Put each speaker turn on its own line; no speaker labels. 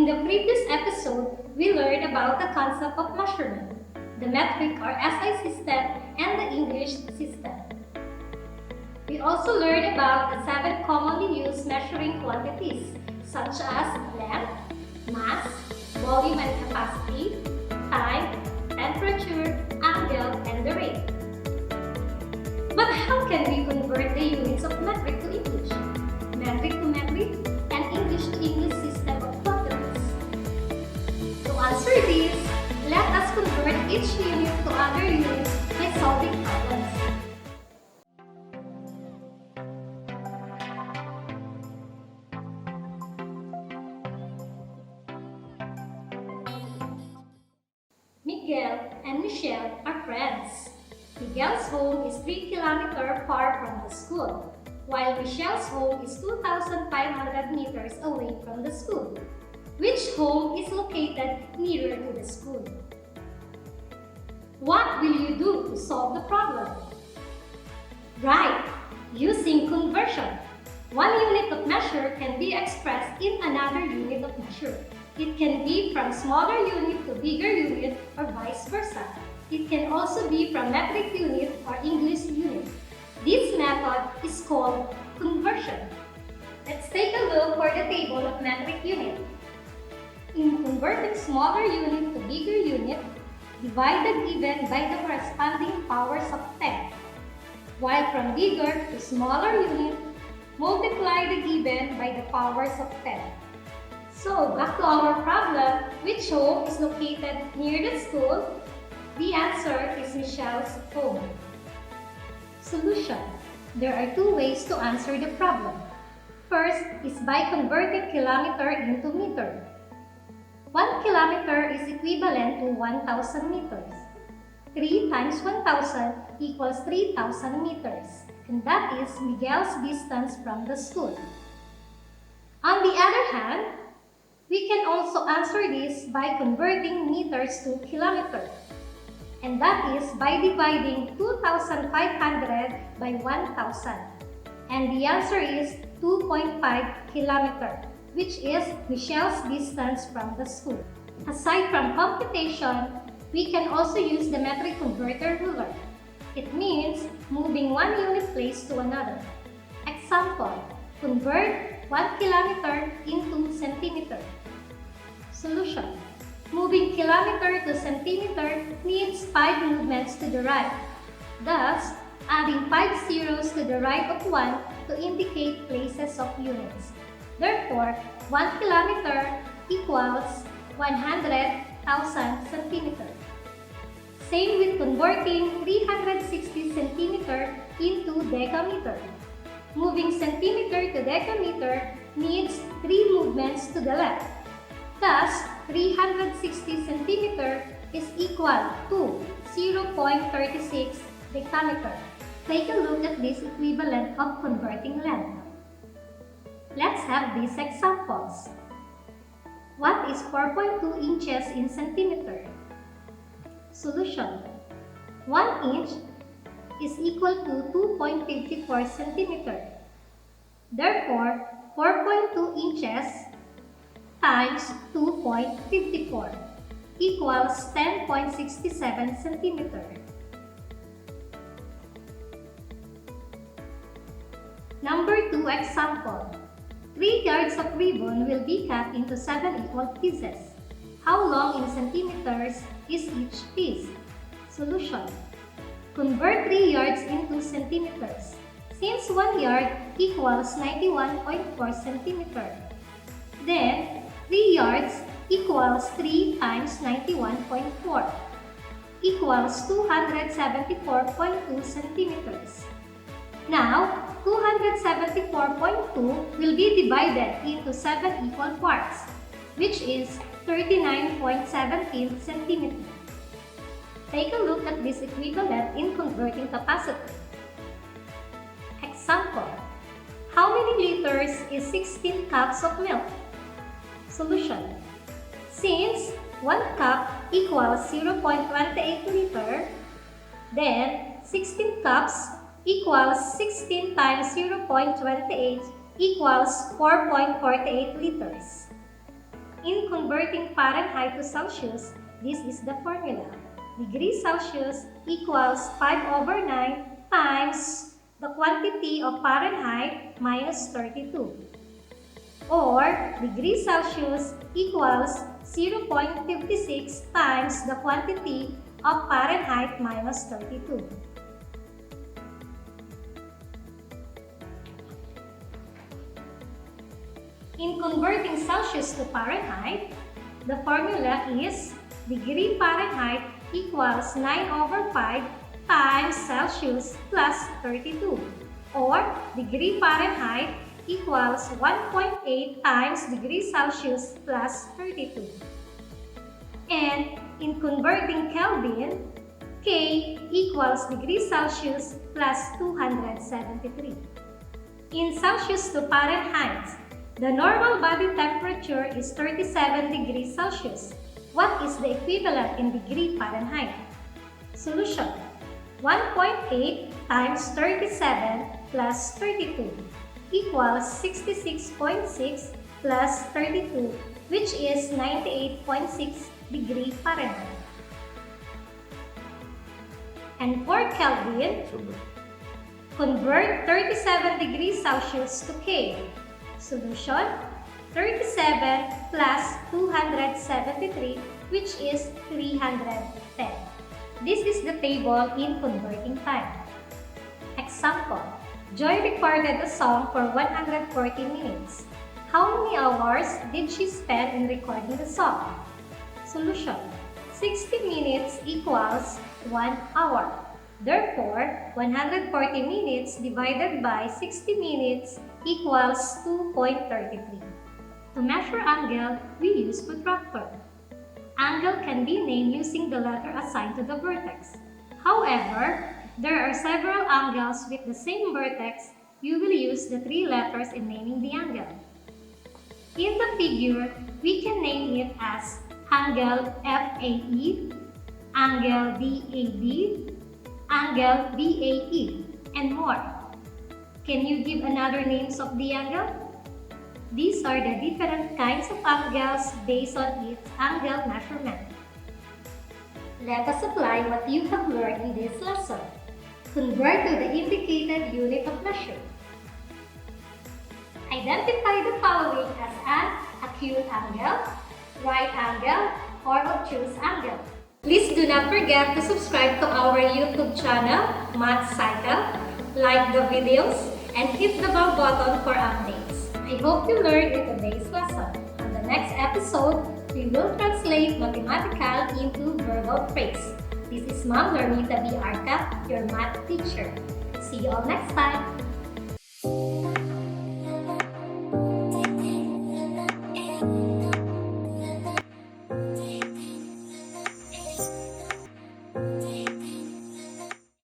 In the previous episode, we learned about the concept of measurement, the metric or SI system, and the English system. We also learned about the 7 commonly used measuring quantities, such as length, mass, volume and capacity, time, temperature, angle, and the rate. But how can we convert the units of metric to English, metric to metric, and English to English system of quantities? To answer this, let us convert each unit to other units by solving problems. Miguel and Michelle are friends. Miguel's home is 3 kilometers far from the school, while Michelle's home is 2,500 meters away from the school. Which home is located nearer to the school? What will you do to solve the problem? Right, using conversion. One unit of measure can be expressed in another unit of measure. It can be from smaller unit to bigger unit or vice versa. It can also be from metric unit or English unit. This method is called conversion. Let's take a look for the table of metric unit. In converting smaller unit to bigger unit, divide the given by the corresponding powers of 10. While from bigger to smaller unit, multiply the given by the powers of 10. So, back to our problem, which home is located near the school? The answer is Michelle's home. Solution. There are 2 ways to answer the problem. First is by converting kilometer into meter. 1 kilometer is equivalent to 1,000 meters. 3 times 1,000 equals 3,000 meters. And that is Miguel's distance from the school. On the other hand, we can also answer this by converting meters to kilometers. And that is by dividing 2,500 by 1,000. And the answer is 2.5 kilometers, which is Michelle's distance from the school. Aside from computation, we can also use the metric converter ruler. It means moving one unit place to another. Example, convert 1 kilometer into centimeter. Solution. Moving kilometer to centimeter needs 5 movements to the right. Thus, adding 5 zeros to the right of 1 to indicate places of units. Therefore, 1 kilometer equals 100,000 centimeters. Same with converting 360 centimeter into decameter. Moving centimeter to decameter needs 3 movements to the left. Thus, 360 centimeter is equal to 0.36 decameter. Take a look at this equivalent of converting length. Let's have these examples. What is 4.2 inches in centimeter? Solution. 1 inch is equal to 2.54 centimeter. Therefore, 4.2 inches times 2.54 equals 10.67 centimeter. Number 2 example. 3 yards of ribbon will be cut into 7 equal pieces. How long in centimeters is each piece? Solution. Convert 3 yards into centimeters. Since 1 yard equals 91.4 centimeter. Then, 3 yards equals 3 times 91.4 equals 274.2 centimeters. Now, 274.2 will be divided into 7 equal parts, which is 39.17 centimeters. Take a look at this equivalent in converting capacity. Example. How many liters is 16 cups of milk? Solution. Since 1 cup equals 0.28 liter, then 16 cups equals 16 times 0.28 equals 4.48 liters. In converting Fahrenheit to Celsius, this is the formula. Degrees Celsius equals 5/9 times the quantity of Fahrenheit minus 32. Or degrees Celsius equals 0.56 times the quantity of Fahrenheit minus 32. In converting Celsius to Fahrenheit, the formula is degree Fahrenheit equals 9/5 times Celsius plus 32, or degree Fahrenheit equals 1.8 times degree Celsius plus 32. And in converting Kelvin, K equals degree Celsius plus 273. In Celsius to Fahrenheit, the normal body temperature is 37 degrees Celsius. What is the equivalent in degree Fahrenheit? Solution: 1.8 times 37 plus 32 equals 66.6 plus 32, which is 98.6 degree Fahrenheit. And for Kelvin, convert 37 degrees Celsius to K. Solution: 37 plus 273, which is 310. This is the table in converting time. Example: Joy recorded a song for 140 minutes. How many hours did she spend in recording the song? Solution: 60 minutes equals 1 hour. Therefore, 140 minutes divided by 60 minutes equals 2.33. To measure angle, we use protractor. Angle can be named using the letter assigned to the vertex. However, there are several angles with the same vertex. You will use the 3 letters in naming the angle. In the figure, we can name it as angle FAE, angle DAB, angle BAE, and more. Can you give another names of the angle? These are the different kinds of angles based on its angle measurement. Let us apply what you have learned in this lesson. Convert to the indicated unit of measure. Identify the following as an acute angle, right angle, or obtuse angle. Please do not forget to subscribe to our YouTube channel, Math Cycle, like the videos, and hit the bell button for updates. I hope you learned in today's lesson. On the next episode, we will translate mathematical into verbal phrase. This is Ma'am Normita B. Arca, your math teacher. See you all next time.